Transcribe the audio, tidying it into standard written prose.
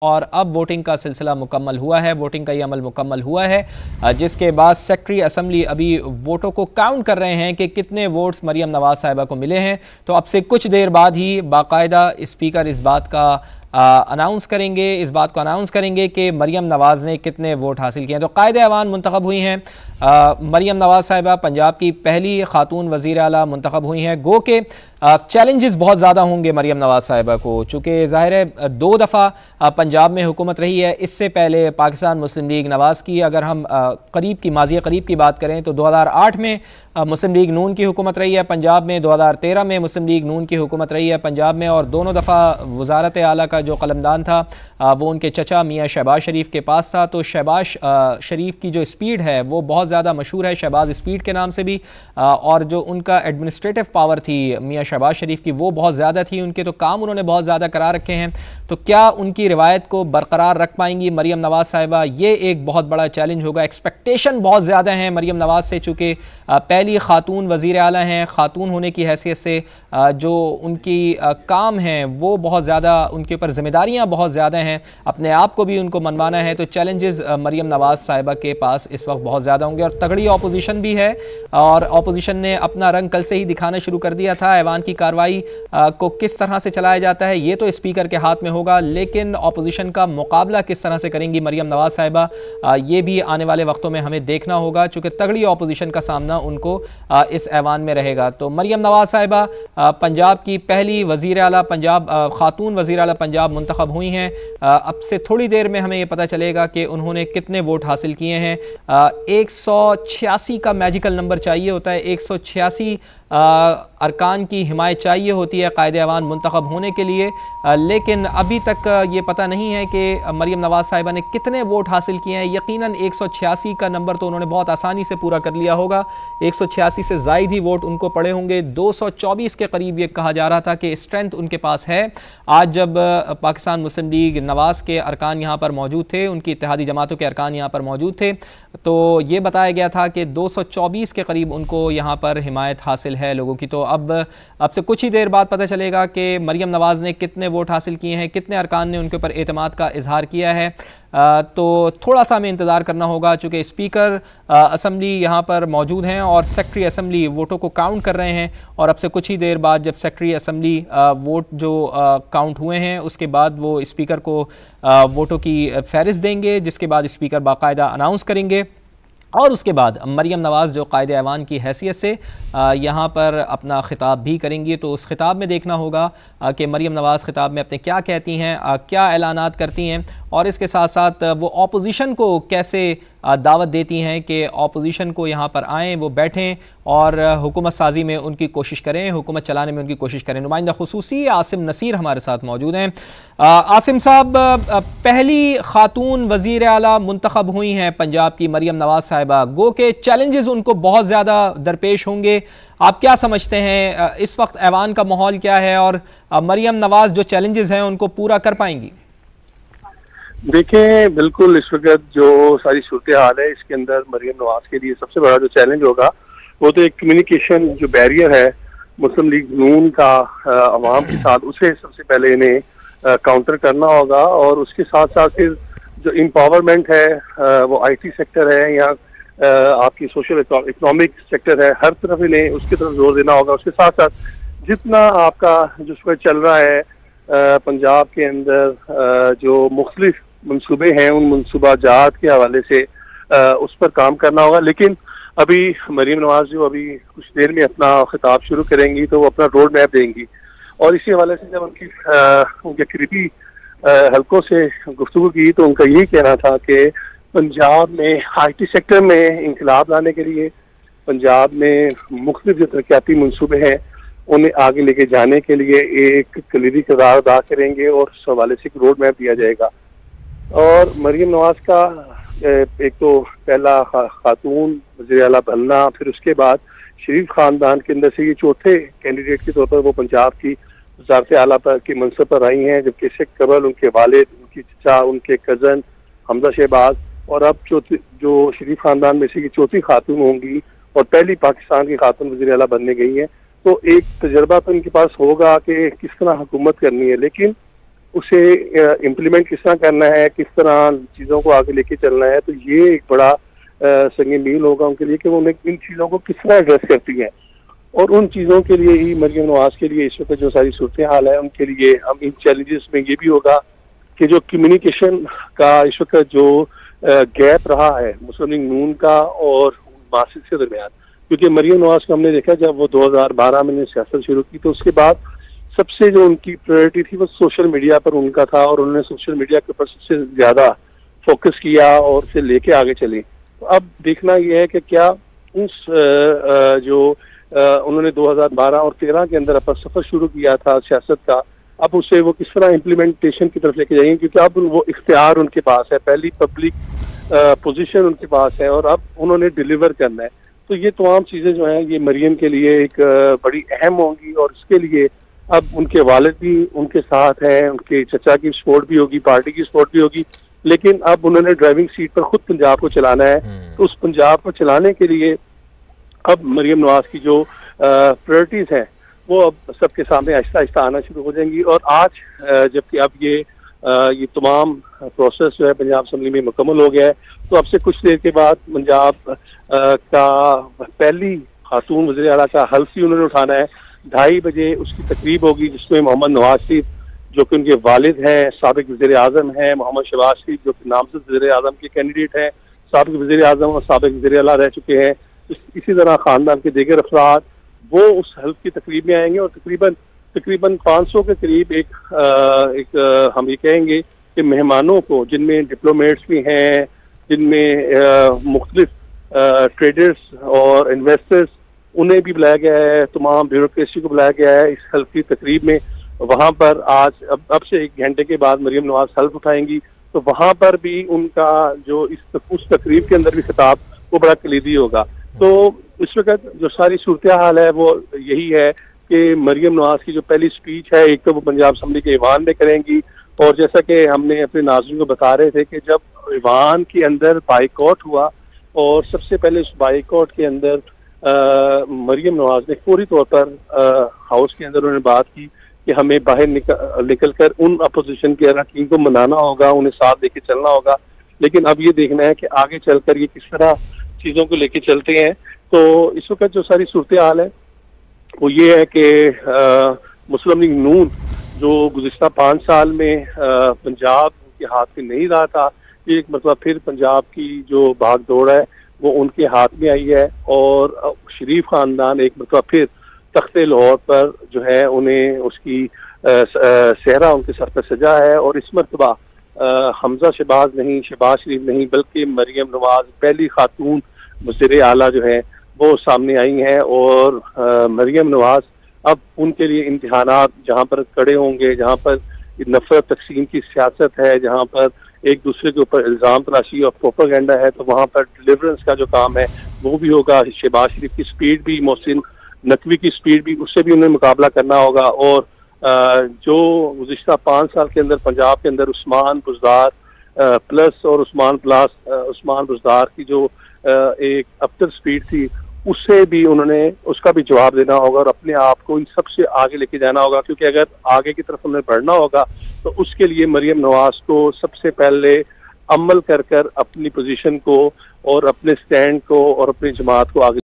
और अब वोटिंग का सिलसिला मुकम्मल हुआ है, वोटिंग का ये अमल मुकम्मल हुआ है, जिसके बाद सेक्रेटरी असम्बली अभी वोटों को काउंट कर रहे हैं कि कितने वोट्स मरियम नवाज साहिबा को मिले हैं। तो अब से कुछ देर बाद ही बाकायदा स्पीकर इस बात का अनाउंस करेंगे कि मरियम नवाज़ ने कितने वोट हासिल किए हैं। तो कायदे ऐवान मुंतखब हुई हैं। मरियम नवाज साहिबा पंजाब की पहली खातून वज़ीर आला मुंतखब हुई हैं। गो के चैलेंजेस बहुत ज़्यादा होंगे मरियम नवाज साहिबा को, चूँकि ज़ाहिर है 2 दफ़ा पंजाब में हुकूमत रही है। इससे पहले पाकिस्तान मुस्लिम लीग नवाज़ की अगर हम माज़ी करीब की बात करें तो 2008 में मुस्लिम लीग नून की हुकूमत रही है पंजाब में, 2013 में मुस्लिम लीग नून की हुकूमत रही है पंजाब में, और दोनों दफ़ा वज़ारत आला का जो कलमदान था वो उनके चचा मियाँ शहबाज शरीफ के पास था। तो शहबाज शरीफ की जो स्पीड है वो बहुत ज़्यादा मशहूर है, शहबाज स्पीड के नाम से भी, और जो उनका एडमिनिस्ट्रेटिव पावर थी मियाँ शहबाज शरीफ की वो बहुत ज़्यादा थी, उनके तो काम उन्होंने बहुत ज़्यादा करा रखे हैं। तो क्या उनकी रिवायत को बरकरार रख पाएंगी मरियम नवाज साहिबा, ये एक बहुत बड़ा चैलेंज होगा। एक्सपेक्टेशन बहुत ज़्यादा हैं मरियम नवाज से, चूँकि पहली खातून वज़ीर आला हैं, खातून होने की हैसियत से जो उनकी काम हैं वो बहुत ज़्यादा, उनके ऊपर ज़िम्मेदारियाँ बहुत ज़्यादा हैं, अपने आप को भी उनको मनवाना है। तो चैलेंजेस मरियम नवाज साहिबा के पास इस वक्त बहुत ज़्यादा होंगे, और तगड़ी अपोजिशन भी है, और अपोजिशन ने अपना रंग कल से ही दिखाना शुरू कर दिया था। ऐवान की कार्रवाई को किस तरह से चलाया जाता है ये तो स्पीकर के हाथ में होगा, लेकिन अपोजिशन का मुकाबला किस तरह से करेंगी मरियम नवाज साहिबा, ये भी आने वाले वक्तों में हमें देखना होगा, चूँकि तगड़ी अपोजिशन का सामना उनको इस ऐवान में रहेगा। तो मरियम नवाज साहिबा पंजाब की पहली वज़ीर आला खातून वज़ीर आला पंजाब मुंतखब हुई हैं। अब से थोड़ी देर में हमें ये पता चलेगा कि उन्होंने कितने वोट हासिल किए हैं। 186 का मैजिकल नंबर चाहिए होता है, 186 अरकान की हिमायत चाहिए होती है कायदे ऐवान मुंतखब होने के लिए, लेकिन अभी तक ये पता नहीं है कि मरियम नवाज साहिबा ने कितने वोट हासिल किए हैं। यकीनन 186 का नंबर तो उन्होंने बहुत आसानी से पूरा कर लिया होगा, 186 से ज़ायद ही वोट उनको पड़े होंगे। 224 के करीब ये कहा जा रहा था कि स्ट्रेंथ उनके पास है। आज जब पाकिस्तान मुस्लिम लीग नवाज़ के अरकान यहाँ पर मौजूद थे, उनकी इत्तेहादी जमातों के अरकान यहाँ पर मौजूद थे, तो ये बताया गया था कि 224 के करीब उनको यहाँ पर हिमायत हासिल है लोगों की। तो अब से कुछ ही देर बाद पता चलेगा कि मरियम नवाज़ ने कितने वोट हासिल किए हैं, कितने अरकान ने उनके ऊपर एतमाद का इजहार किया है। तो थोड़ा सा हमें इंतज़ार करना होगा, चूँकि स्पीकर असम्बली यहाँ पर मौजूद हैं और सेक्रेटरी असम्बली वोटों को काउंट कर रहे हैं, और अब से कुछ ही देर बाद जब सेक्रेटरी असम्बली वोट जो काउंट हुए हैं उसके बाद वो स्पीकर को वोटों की फहरिस्त देंगे, जिसके बाद स्पीकर बाकायदा अनाउंस करेंगे, और उसके बाद मरियम नवाज़ जो कायदे ऐवान की हैसियत से यहाँ पर अपना ख़िताब भी करेंगी। तो उस ख़िताब में देखना होगा कि मरियम नवाज़ ख़िताब में अपने क्या कहती हैं, क्या ऐलानात करती हैं, और इसके साथ साथ वो अपोजिशन को कैसे दावत देती हैं कि अपोजिशन को यहाँ पर आएँ, वो बैठें और हुकूमत साजी में उनकी कोशिश करें, हुकूमत चलाने में उनकी कोशिश करें। नुमाइंदा खुसूसी आसिम नसीर हमारे साथ मौजूद हैं। आसिम साहब, पहली खातून वज़ीर आला मुंतखब हुई हैं पंजाब की मरियम नवाज़ साहिबा, गो के चैलेंजेस उनको बहुत ज़्यादा दरपेश होंगे, आप क्या समझते हैं इस वक्त ऐवान का माहौल क्या है, और मरियम नवाज़ जो चैलेंजेस हैं उनको पूरा कर पाएंगी? देखें, बिल्कुल इस वक्त जो सारी सूरत हाल है इसके अंदर मरियम नवाज के लिए सबसे बड़ा जो चैलेंज होगा वो तो एक कम्युनिकेशन जो बैरियर है मुस्लिम लीग नून का अवाम के साथ, उसे सबसे पहले इन्हें काउंटर करना होगा। और उसके साथ साथ फिर जो एम्पावरमेंट है वो IT सेक्टर है या आपकी सोशल इकोनॉमिक सेक्टर है, हर तरफ इन्हें उसकी तरफ जोर देना होगा। उसके साथ साथ जितना आपका जो चल रहा है पंजाब के अंदर जो मुख्तलिफ मंसूबे हैं उन मंसूबा जात के हवाले से उस पर काम करना होगा। लेकिन अभी मरियम नवाज जो अभी कुछ देर में अपना खिताब शुरू करेंगी तो वो अपना रोड मैप देंगी, और इसी हवाले से जब उनके करीबी हलकों से गुफ्तगू की तो उनका यही कहना था कि पंजाब में IT सेक्टर में इंकलाब लाने के लिए, पंजाब में मुख्तलिफ जो तरक्याती मंसूबे हैं उन्हें आगे लेके जाने के लिए एक कलीदी किरदार अदा करेंगे, और उस हवाले से एक रोड मैप दिया जाएगा। और मरियम नवाज का एक तो पहला खातून वज़ीर आला बनना, फिर उसके बाद शरीफ खानदान के अंदर से ये चौथे कैंडिडेट के तौर पर वो पंजाब की वज़ारत आला पर की मनसब पर आई हैं, जबकि इससे कबल उनके वालिद, उनकी चचा, उनके कज़न हमजा शहबाज, और अब जो शरीफ खानदान में से ये चौथी खातून होंगी और पहली पाकिस्तान की खातून वज़ीर आला बनने गई हैं। तो एक तजर्बा तो इनके पास होगा कि किस तरह हुकूमत करनी है। लेकिन उसे इम्प्लीमेंट किस तरह करना है, किस तरह चीज़ों को आगे लेके चलना है, तो ये एक बड़ा संगीन मील होगा उनके लिए कि वो इन चीज़ों को किस तरह एड्रेस करती हैं। और उन चीज़ों के लिए ही मरियम नवाज के लिए इस वक्त जो सारी सूरत हाल है उनके लिए हम इन चैलेंजेस में ये भी होगा कि जो कम्युनिकेशन का इस वक्त जो गैप रहा है मुस्लिम लीग नून का और मासिद के दरमियान, क्योंकि मरियम नवाज को हमने देखा जब वो 2012 में सियासत शुरू की तो उसके बाद सबसे जो उनकी प्रायोरिटी थी वो सोशल मीडिया पर उनका था और उन्होंने सोशल मीडिया के ऊपर सबसे ज्यादा फोकस किया और उसे लेके आगे चले। तो अब देखना यह है कि क्या उस जो उन्होंने 2012 और 13 के अंदर अपना सफर शुरू किया था सियासत का, अब उसे वो किस तरह इम्प्लीमेंटेशन की तरफ लेके जाएंगे, क्योंकि अब वो इख्तियार उनके पास है, पहली पब्लिक पोजीशन उनके पास है और अब उन्होंने डिलीवर करना है। तो ये तमाम चीज़ें जो हैं ये मरियम के लिए एक बड़ी अहम होंगी और इसके लिए अब उनके वालिद भी उनके साथ हैं, उनके चचा की सपोर्ट भी होगी, पार्टी की सपोर्ट भी होगी, लेकिन अब उन्होंने ड्राइविंग सीट पर खुद पंजाब को चलाना है। तो उस पंजाब को चलाने के लिए अब मरियम नवाज की जो प्रायोरिटीज हैं वो अब सबके सामने आहिस्ता आहिस्ता आना शुरू हो जाएंगी। और आज जबकि अब ये तमाम प्रोसेस जो है पंजाब असम्बली में मुकम्मल हो गया है, तो अब से कुछ देर के बाद पंजाब का पहली खातून वज़ीर आला का हल्फ ही उन्होंने उठाना है। 2:30 बजे उसकी तकरीब होगी जिसमें मोहम्मद नवाज शरीफ जो कि उनके वालिद हैं, साबिक वज़ीर आज़म हैं, मोहम्मद शहबाज शरीफ जो कि नामजद वज़ीर आज़म के कैंडिडेट हैं, साबिक वज़ीर आज़म और साबिक वज़ीर आला रह चुके हैं, इसी तरह खानदान के दीगर अफराद वो उस हल्फ की तकरीब में आएंगे। और तकरीबन 500 के करीब एक हम ये कहेंगे कि मेहमानों को, जिनमें डिप्लोमेट्स भी हैं, जिनमें मुख्तलिफ ट्रेडर्स और इन्वेस्टर्स, उन्हें भी बुलाया गया है, तमाम ब्यूरोक्रेसी को बुलाया गया है इस हल्फ की तकरीब में। वहाँ पर आज अब से 1 घंटे के बाद मरियम नवाज हल्फ उठाएंगी, तो वहाँ पर भी उनका जो उस तकरीब के अंदर भी खिताब वो बड़ा कलीदी होगा। तो इस वक्त जो सारी सूरत हाल है वो यही है कि मरियम नवाज की जो पहली स्पीच है एक तो वो पंजाब असम्बली के ईवान में करेंगी, और जैसा कि हमने अपने नाज़रीन को बता रहे थे कि जब ईवान के अंदर बाइकआउट हुआ और सबसे पहले उस बाइकआउट के अंदर मरियम नवाज ने फौरी तौर पर हाउस के अंदर उन्होंने बात की कि हमें बाहर निकल कर उन अपोजिशन के अरकान को मनाना होगा, उन्हें साथ लेके चलना होगा। लेकिन अब ये देखना है कि आगे चलकर ये किस तरह चीज़ों को लेके चलते हैं। तो इस वक्त जो सारी सूरत हाल है वो ये है कि मुस्लिम लीग नून जो गुज़िश्ता 5 साल में पंजाब के हाथ में नहीं रहा था, एक मतलब फिर पंजाब की जो भाग दौड़ है वो उनके हाथ में आई है और शरीफ खानदान एक मतलब फिर तख्ते लाहौर पर जो है उन्हें उसकी सेहरा उनके सर पर सजा है। और इस मरतबा हमजा शहबाज नहीं, शहबाज शरीफ नहीं, बल्कि मरियम नवाज पहली खातून वज़ीर आला जो है वो सामने आई हैं। और मरियम नवाज अब उनके लिए इम्तिहानात जहाँ पर खड़े होंगे, जहाँ पर नफरत तकसीम की सियासत है, जहाँ पर एक दूसरे के ऊपर इल्ज़ाम तराशी और प्रोपेगेंडा है, तो वहाँ पर डिलीवरेंस का जो काम है वो भी होगा। शहबाज शरीफ की स्पीड भी, मोहसिन नकवी की स्पीड भी, उससे भी उन्हें मुकाबला करना होगा। और जो गुज़िश्ता 5 साल के अंदर पंजाब के अंदर उस्मान बुज़दार प्लस और उस्मान बुज़दार की जो एक अबतर स्पीड थी, उससे भी उन्होंने उसका भी जवाब देना होगा और अपने आप को इन सबसे आगे लेके जाना होगा। क्योंकि अगर आगे की तरफ उन्हें बढ़ना होगा तो उसके लिए मरियम नवाज को सबसे पहले अमल कर अपनी पोजीशन को और अपने स्टैंड को और अपनी जमात को आगे